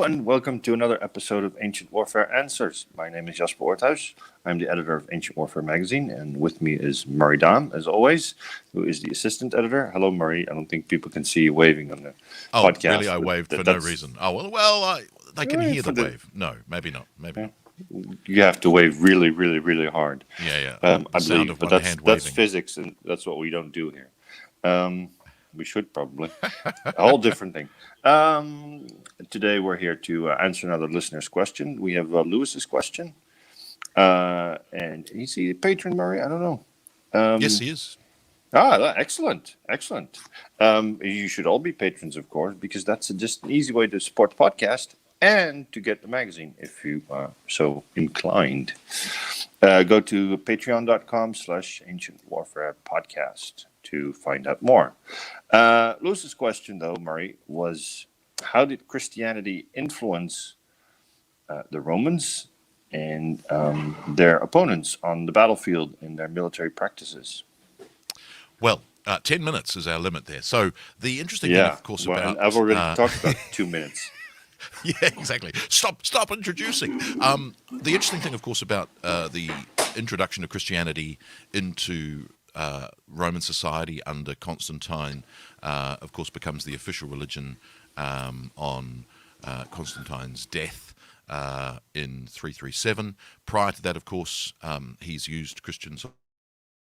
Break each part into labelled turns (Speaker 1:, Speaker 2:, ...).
Speaker 1: and welcome to another episode of Ancient Warfare Answers. My name is Jasper Oorthuis. I'm the editor of Ancient Warfare magazine, and with me is Murray Dam, as always, who is the assistant editor. Hello, Murray. I don't think people can see you waving on the podcast.
Speaker 2: Oh, really? I waved for no reason. Oh, well, they can hear the wave. No, maybe not. Maybe not.
Speaker 1: You have to wave really, really, really hard.
Speaker 2: Yeah.
Speaker 1: I believe, but that's physics, and that's what we don't do here. We should probably. A whole different thing. Today we're here to answer another listener's question. We have Lewis's question. And is he a patron, Murray? I don't know.
Speaker 2: Yes, he is.
Speaker 1: Excellent. You should all be patrons, of course, because that's just an easy way to support the podcast and to get the magazine, if you are so inclined. Go to patreon.com/Ancient Warfare Podcast to find out more. Lewis's question, though, Murray, was how did Christianity influence the Romans and their opponents on the battlefield in their military practices?
Speaker 2: Well, 10 minutes is our limit there. So the interesting thing, of course, about...
Speaker 1: I've already talked about 2 minutes.
Speaker 2: Yeah, exactly. Stop introducing. The interesting thing, of course, about the introduction of Christianity into Roman society under Constantine, of course, becomes the official religion on Constantine's death in 337. Prior to that, of course, he's used Christian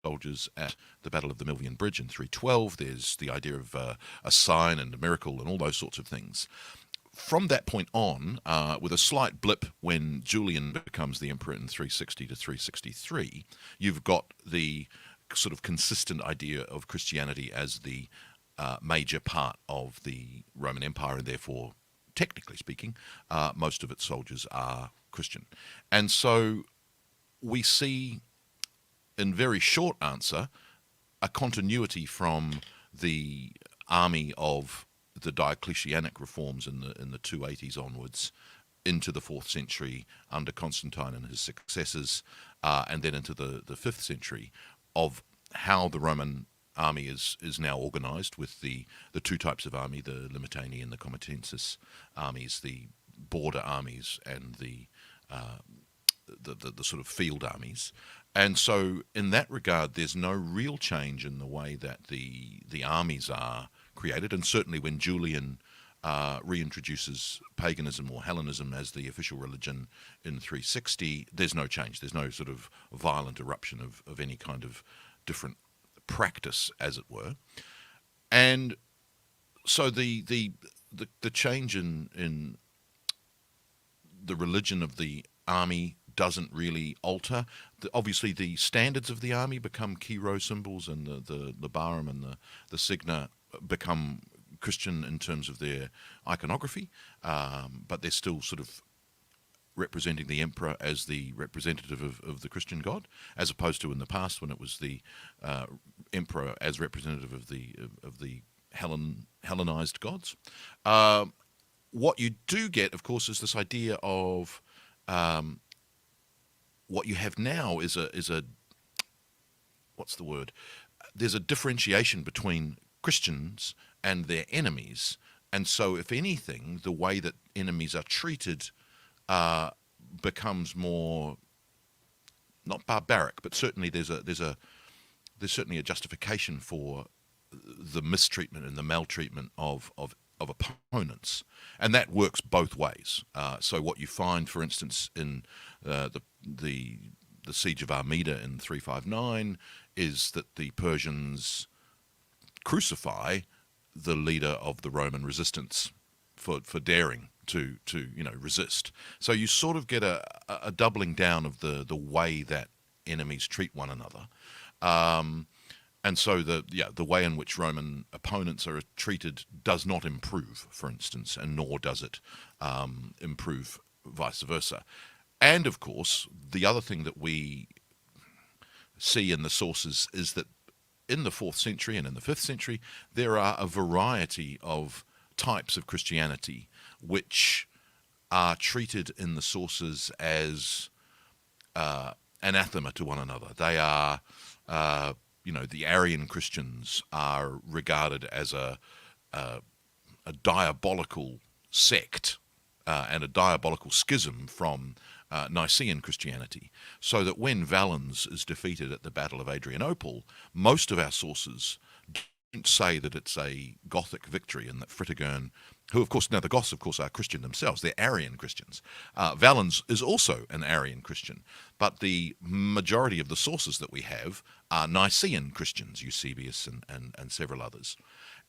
Speaker 2: soldiers at the Battle of the Milvian Bridge in 312. There's the idea of a sign and a miracle and all those sorts of things. From that point on, with a slight blip when Julian becomes the emperor in 360 to 363, you've got the sort of consistent idea of Christianity as the major part of the Roman Empire, and therefore, technically speaking, most of its soldiers are Christian. And so we see, in very short answer, a continuity from the army of the Diocletianic reforms in the 280s onwards into the 4th century under Constantine and his successors, and then into the 5th century, of how the Roman army is now organized with the two types of army, the Limitani and the Comitatensis armies, the border armies and the sort of field armies. And so in that regard, there's no real change in the way that the armies are created. And certainly when Julian reintroduces paganism or Hellenism as the official religion in 360, there's no change. There's no sort of violent eruption of any kind of different practice, as it were. And so the change in the religion of the army doesn't really alter. Obviously, the standards of the army become key row symbols, and the labarum and the signa become Christian in terms of their iconography, but they're still sort of representing the emperor as the representative of the Christian God, as opposed to in the past when it was the emperor as representative of the Hellenized gods. What you do get, of course, is this idea of what you have now is a what's the word? There's a differentiation between Christians and their enemies, and so if anything, the way that enemies are treated becomes more, not barbaric, but certainly there's certainly a justification for the mistreatment and the maltreatment of opponents, and that works both ways. So what you find, for instance, in the siege of Armida in 359 is that the Persians crucify the leader of the Roman resistance for daring to resist. So you sort of get a doubling down of the way that enemies treat one another. And so the way in which Roman opponents are treated does not improve, for instance, and nor does it improve vice versa. And of course, the other thing that we see in the sources is that in the 4th century and in the 5th century, there are a variety of types of Christianity which are treated in the sources as anathema to one another. They are, the Arian Christians are regarded as a diabolical sect and a diabolical schism from Nicene Christianity, so that when Valens is defeated at the Battle of Adrianople, most of our sources don't say that it's a Gothic victory and that Fritigern, who of course, now the Goths of course are Christian themselves, they're Arian Christians. Valens is also an Arian Christian, but the majority of the sources that we have are Nicene Christians, Eusebius and several others.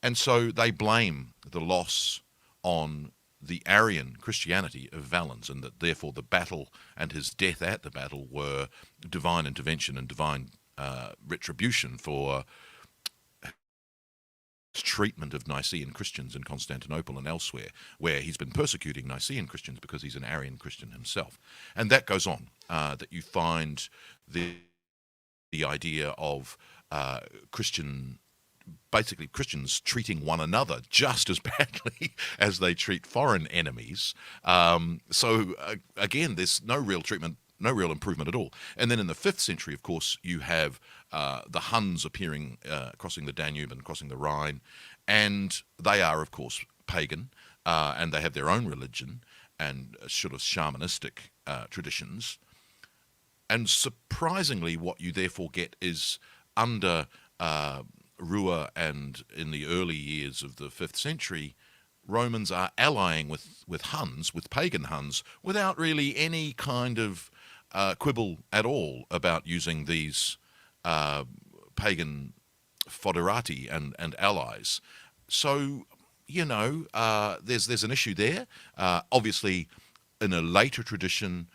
Speaker 2: And so they blame the loss on the Arian Christianity of Valens, and that therefore the battle and his death at the battle were divine intervention and divine retribution for his treatment of Nicene Christians in Constantinople and elsewhere, where he's been persecuting Nicene Christians because he's an Arian Christian himself. And that goes on, that you find the idea of basically Christians treating one another just as badly as they treat foreign enemies. Again, there's no real treatment, no real improvement at all. And then in the 5th century, of course, you have the Huns appearing, crossing the Danube and crossing the Rhine, and they are, of course, pagan, and they have their own religion and sort of shamanistic traditions. And surprisingly, what you therefore get is under Rua and in the early years of the 5th century, Romans are allying with Huns, with pagan Huns, without really any kind of quibble at all about using these pagan foederati and allies. So, there's an issue there. Obviously, in a later tradition,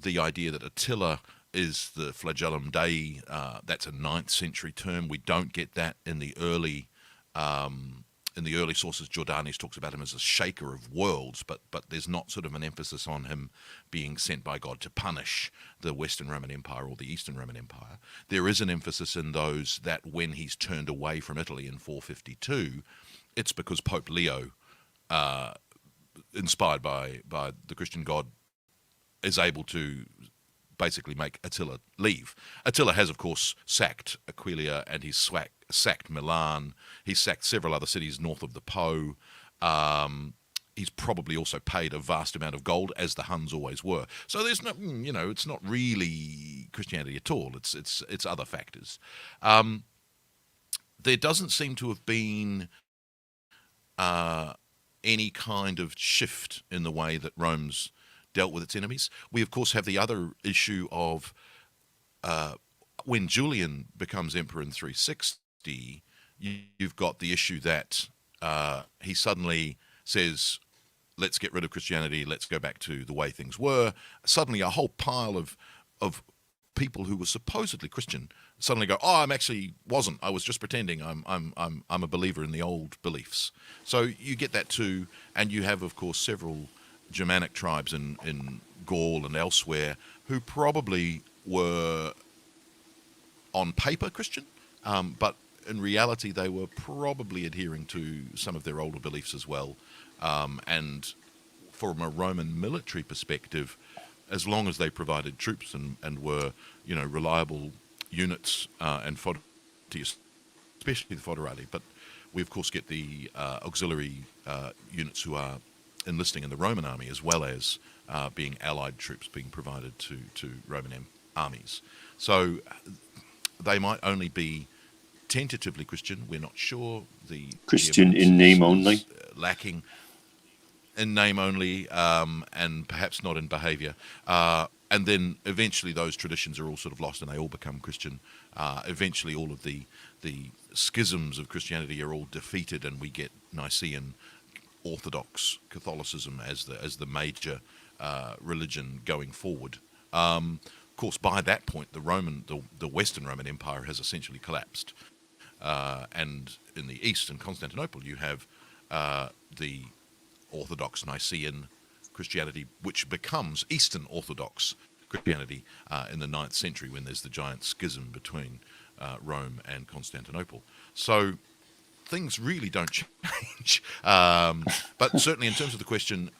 Speaker 2: the idea that Attila is the flagellum Dei, that's a 9th century term. We don't get that in the early sources. Jordanes talks about him as a shaker of worlds, but there's not sort of an emphasis on him being sent by God to punish the Western Roman Empire or the Eastern Roman Empire. There is an emphasis in those that when he's turned away from Italy in 452, it's because Pope Leo, inspired by the Christian God, is able to basically make Attila leave. Attila has, of course, sacked Aquileia, and he's sacked Milan. He's sacked several other cities north of the Po. He's probably also paid a vast amount of gold, as the Huns always were. So there's no, it's not really Christianity at all. It's other factors. There doesn't seem to have been any kind of shift in the way that Rome's dealt with its enemies. We, of course, have the other issue of when Julian becomes emperor in 360, you've got the issue that he suddenly says, let's get rid of Christianity, let's go back to the way things were. Suddenly a whole pile of people who were supposedly Christian suddenly go, I was just pretending, I'm a believer in the old beliefs. So you get that too, and you have, of course, several Germanic tribes in Gaul and elsewhere who probably were on paper Christian, but in reality they were probably adhering to some of their older beliefs as well. And from a Roman military perspective, as long as they provided troops and were reliable units and foederati, especially the foederati, but we of course get the auxiliary units who are enlisting in the Roman army, as well as being allied troops being provided to Roman armies. So they might only be tentatively Christian. We're not sure. The
Speaker 1: Christian in name only.
Speaker 2: Lacking in name only, and perhaps not in behaviour. And then eventually those traditions are all sort of lost and they all become Christian. Eventually all of the schisms of Christianity are all defeated, and we get Nicene Orthodox Catholicism as the major religion going forward. Of course, by that point, the Western Roman Empire has essentially collapsed, and in the East, in Constantinople, you have the Orthodox Nicene Christianity, which becomes Eastern Orthodox Christianity in the 9th century, when there's the giant schism between Rome and Constantinople. So things really don't change. But certainly in terms of the question,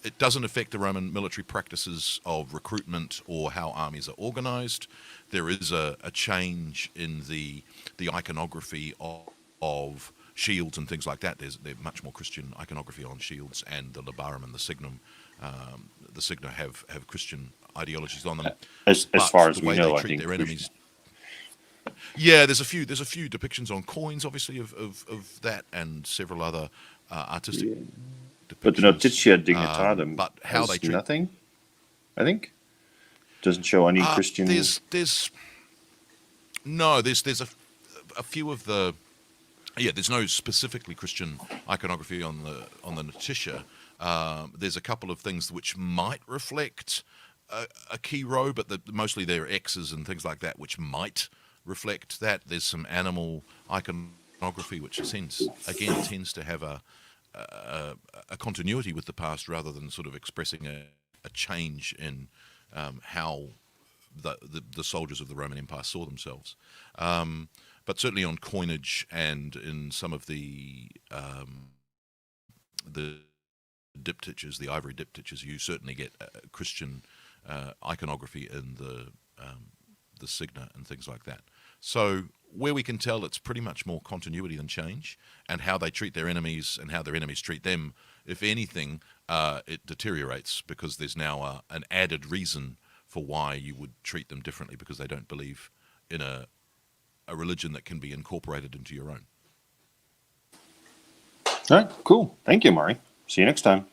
Speaker 2: it doesn't affect the Roman military practices of recruitment or how armies are organized. There is a change in the iconography of shields and things like that. There's much more Christian iconography on shields, and the labarum and the signum the Signa have Christian ideologies on them.
Speaker 1: As
Speaker 2: But
Speaker 1: far as
Speaker 2: the
Speaker 1: we
Speaker 2: way
Speaker 1: know,
Speaker 2: they
Speaker 1: I
Speaker 2: treat
Speaker 1: think
Speaker 2: their enemies. Yeah, there's a few depictions on coins, obviously, of that, and several other artistic
Speaker 1: but the
Speaker 2: depictions.
Speaker 1: Notitia Dignitatem
Speaker 2: But how they
Speaker 1: has
Speaker 2: treat
Speaker 1: nothing, I think. Doesn't show any Christian.
Speaker 2: there's a few of the there's no specifically Christian iconography on the Notitia. There's a couple of things which might reflect a key row, but mostly they're X's and things like that, which might reflect that. There's some animal iconography, which tends to have a continuity with the past rather than sort of expressing a change in how the soldiers of the Roman Empire saw themselves. But certainly on coinage and in some of the diptychs, the ivory diptychs, you certainly get Christian iconography in the Signa and things like that. So where we can tell, it's pretty much more continuity than change, and how they treat their enemies and how their enemies treat them. If anything, it deteriorates because there's now an added reason for why you would treat them differently, because they don't believe in a religion that can be incorporated into your own.
Speaker 1: All right, cool. Thank you, Murray. See you next time.